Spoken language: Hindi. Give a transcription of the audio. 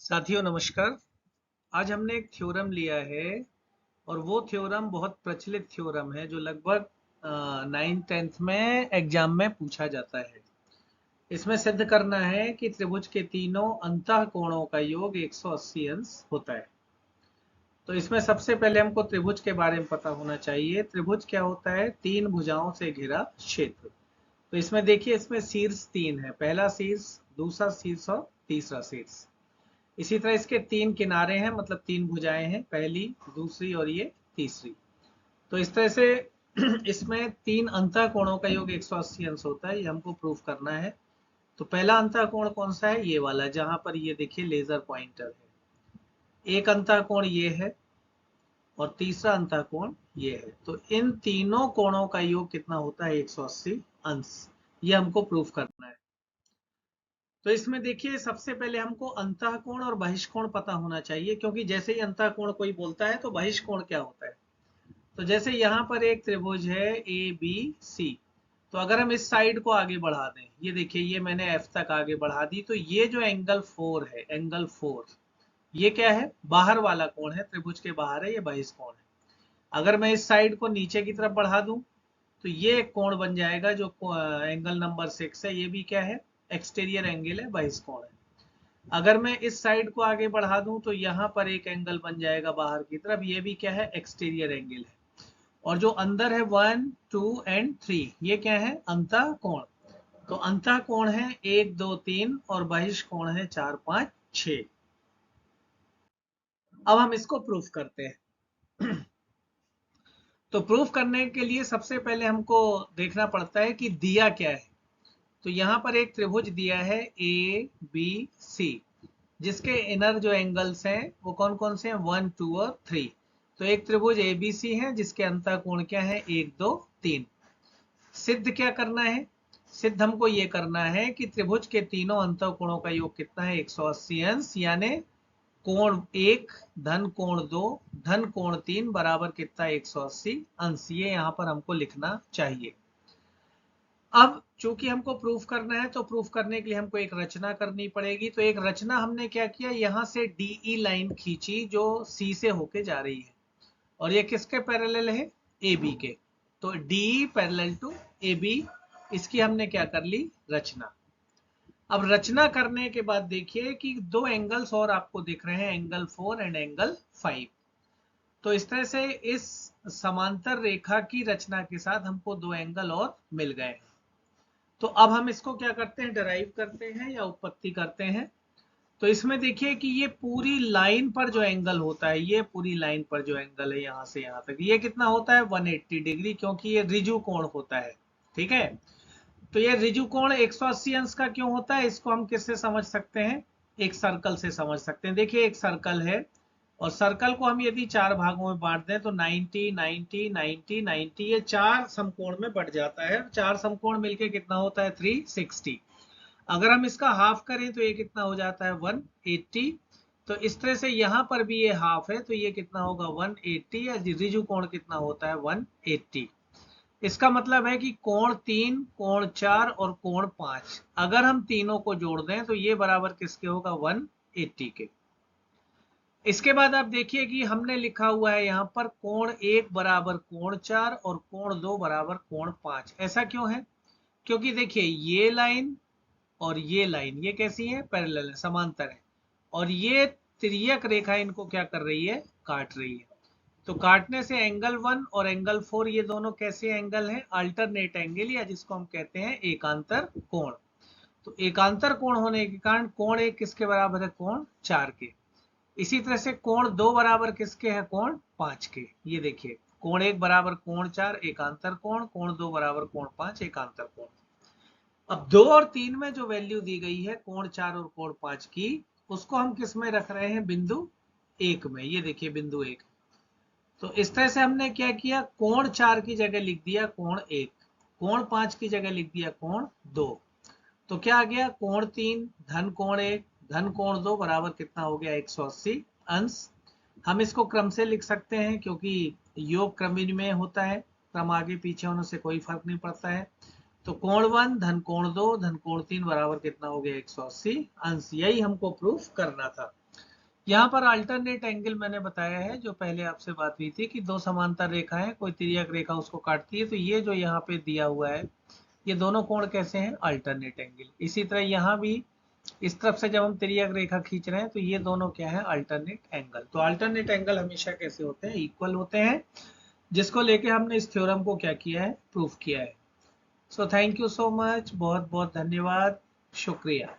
साथियों नमस्कार। आज हमने एक थ्योरम लिया है और वो थ्योरम बहुत प्रचलित थ्योरम है जो लगभग 9th-10th में एग्जाम में पूछा जाता है। इसमें सिद्ध करना है कि त्रिभुज के तीनों अंतः कोणों का योग 180 अंश होता है। तो इसमें सबसे पहले हमको त्रिभुज के बारे में पता होना चाहिए। त्रिभुज क्या होता है? तीन भुजाओं से घिरा क्षेत्र। तो इसमें देखिए, इसमें शीर्ष तीन है, पहला शीर्ष, दूसरा शीर्ष और तीसरा शीर्ष। इसी तरह इसके तीन किनारे हैं, मतलब तीन भुजाएं हैं, पहली, दूसरी और ये तीसरी। तो इस तरह से इसमें तीन अंतः कोणों का योग 180 अंश होता है, ये हमको प्रूफ करना है। तो पहला अंतः कोण कौन सा है? ये वाला, जहां पर ये देखिए लेजर पॉइंटर है। एक अंतः कोण ये है और तीसरा अंतः कोण ये है। तो इन तीनों कोणों का योग कितना होता है? 180 अंश। ये हमको प्रूफ करना है। तो इसमें देखिए, सबसे पहले हमको अंतःकोण और बहिष्कोण पता होना चाहिए, क्योंकि जैसे ही अंतःकोण कोई बोलता है तो बहिष्कोण क्या होता है। तो जैसे यहाँ पर एक त्रिभुज है ए बी सी, तो अगर हम इस साइड को आगे बढ़ा दें, ये देखिए, ये मैंने एफ तक आगे बढ़ा दी, तो ये जो एंगल 4 है, एंगल 4, ये क्या है? बाहर वाला कोण है, त्रिभुज के बाहर है, ये बहिष्कोण है। अगर मैं इस साइड को नीचे की तरफ बढ़ा दूं तो ये एक कोण बन जाएगा, जो एंगल नंबर 6 है, ये भी क्या है? एक्सटीरियर एंगल है, बहिष्कोण है। अगर मैं इस साइड को आगे बढ़ा दूं तो यहाँ पर एक एंगल बन जाएगा बाहर की तरफ, ये भी क्या है? एक्सटीरियर एंगल है। और जो अंदर है 1, 2 एंड 3, ये क्या है? अंतः कोण। तो अंतः कोण है 1, 2, 3 और बहिष्कोण है 4, 5, 6। अब हम इसको प्रूफ करते हैं। तो प्रूफ करने के लिए सबसे पहले हमको देखना पड़ता है कि दिया क्या है। तो यहाँ पर एक त्रिभुज दिया है ए बी सी, जिसके इनर जो एंगल्स हैं वो कौन कौन से हैं? 1, 2 और 3। तो एक त्रिभुज एबीसी है जिसके अंतः कोण क्या है? 1, 2, 3। सिद्ध क्या करना है? सिद्ध हमको ये करना है कि त्रिभुज के तीनों अंतः कोणों का योग कितना है? 180 अंश, यानी कोण 1 धन कोण 2 धन कोण 3 बराबर कितना? 180 अंश। ये यहाँ पर हमको लिखना चाहिए। अब चूंकि हमको प्रूफ करना है तो प्रूफ करने के लिए हमको एक रचना करनी पड़ेगी। तो एक रचना हमने क्या किया, यहां से डीई लाइन खींची जो सी से होके जा रही है, और ये किसके पैरेलल है? ए बी के। तो DE parallel to A B, इसकी हमने क्या कर ली? रचना। अब रचना करने के बाद देखिए कि दो एंगल्स और आपको दिख रहे हैं, एंगल 4 एंड एंगल 5। तो इस तरह से इस समांतर रेखा की रचना के साथ हमको दो एंगल और मिल गए। तो अब हम इसको क्या करते हैं? डराइव करते हैं या उत्पत्ति करते हैं। तो इसमें देखिए कि ये पूरी लाइन पर जो एंगल होता है, ये पूरी लाइन पर जो एंगल है यहां से यहां तक, ये कितना होता है? 180 डिग्री, क्योंकि ये रिजु कोण होता है। ठीक है। तो ये रिजु कोण 180 अंश का क्यों होता है? इसको हम किससे समझ सकते हैं? एक सर्कल से समझ सकते हैं। देखिए, एक सर्कल है और सर्कल को हम यदि चार भागों में बांट दें तो 90, 90, 90, 90, ये चार समकोण में बढ़ जाता है। चार समकोण मिलके कितना होता है? 360। अगर हम इसका हाफ करें तो ये कितना हो जाता है? 180। तो इस तरह से यहाँ पर भी ये हाफ है, तो ये कितना होगा? 180। या रिजु कोण कितना होता है? 180। इसका मतलब है कि कोण 3, कोण 4 और कोण 5, अगर हम तीनों को जोड़ दें तो ये बराबर किसके होगा? 180 के। इसके बाद आप देखिए कि हमने लिखा हुआ है यहाँ पर कोण 1 बराबर कोण 4 और कोण 2 बराबर कोण 5। ऐसा क्यों है? क्योंकि देखिए, ये लाइन और ये लाइन, ये कैसी है? पैरेलल है, समांतर है। और ये तिर्यक रेखा इनको क्या कर रही है? काट रही है। तो काटने से एंगल 1 और एंगल 4, ये दोनों कैसे एंगल हैं? अल्टरनेट एंगल, या जिसको हम कहते हैं एकांतर कोण। तो एकांतर कोण होने के कारण कोण 1 किसके बराबर है? कोण 4 के। इसी तरह से कोण 2 बराबर किसके है? कोण 5 के। ये देखिए, कोण 1 बराबर कोण 4 एकांतर कोण, कोण 2 बराबर कोण 5 एकांतर कोण। अब 2 और 3 में जो वैल्यू दी गई है कोण 4 और कोण 5 की, उसको हम किस में रख रहे हैं? बिंदु 1 में। ये देखिए, बिंदु 1। तो इस तरह से हमने क्या किया? कोण 4 की जगह लिख दिया कोण 1, कोण 5 की जगह लिख दिया कोण 2। तो क्या आ गया? कोण 3 धन कोण 1 धन कोण 2 बराबर कितना हो गया? 180 अंश। हम इसको क्रम से लिख सकते हैं, क्योंकि योग क्रम में होता है, क्रम आगे पीछे होने से कोई फर्क नहीं पड़ता है। तो कोण 1 धन कोण 2 धन कोण 3 बराबर कितना हो गया? 180 अंश। यही हमको प्रूफ करना था। यहाँ पर अल्टरनेट एंगल मैंने बताया है, जो पहले आपसे बात हुई थी कि दो समांतर रेखाएं, कोई तिर्यक रेखा उसको काटती है, तो ये जो यहाँ पे दिया हुआ है ये दोनों कोण कैसे हैं, अल्टरनेट एंगल। इसी तरह यहाँ भी इस तरफ से जब हम तिर्यक रेखा खींच रहे हैं तो ये दोनों क्या है, अल्टरनेट एंगल। तो अल्टरनेट एंगल हमेशा कैसे होते हैं, इक्वल होते हैं, जिसको लेके हमने इस थ्योरम को क्या किया है, प्रूफ किया है। So thank you so much, बहुत बहुत धन्यवाद, शुक्रिया।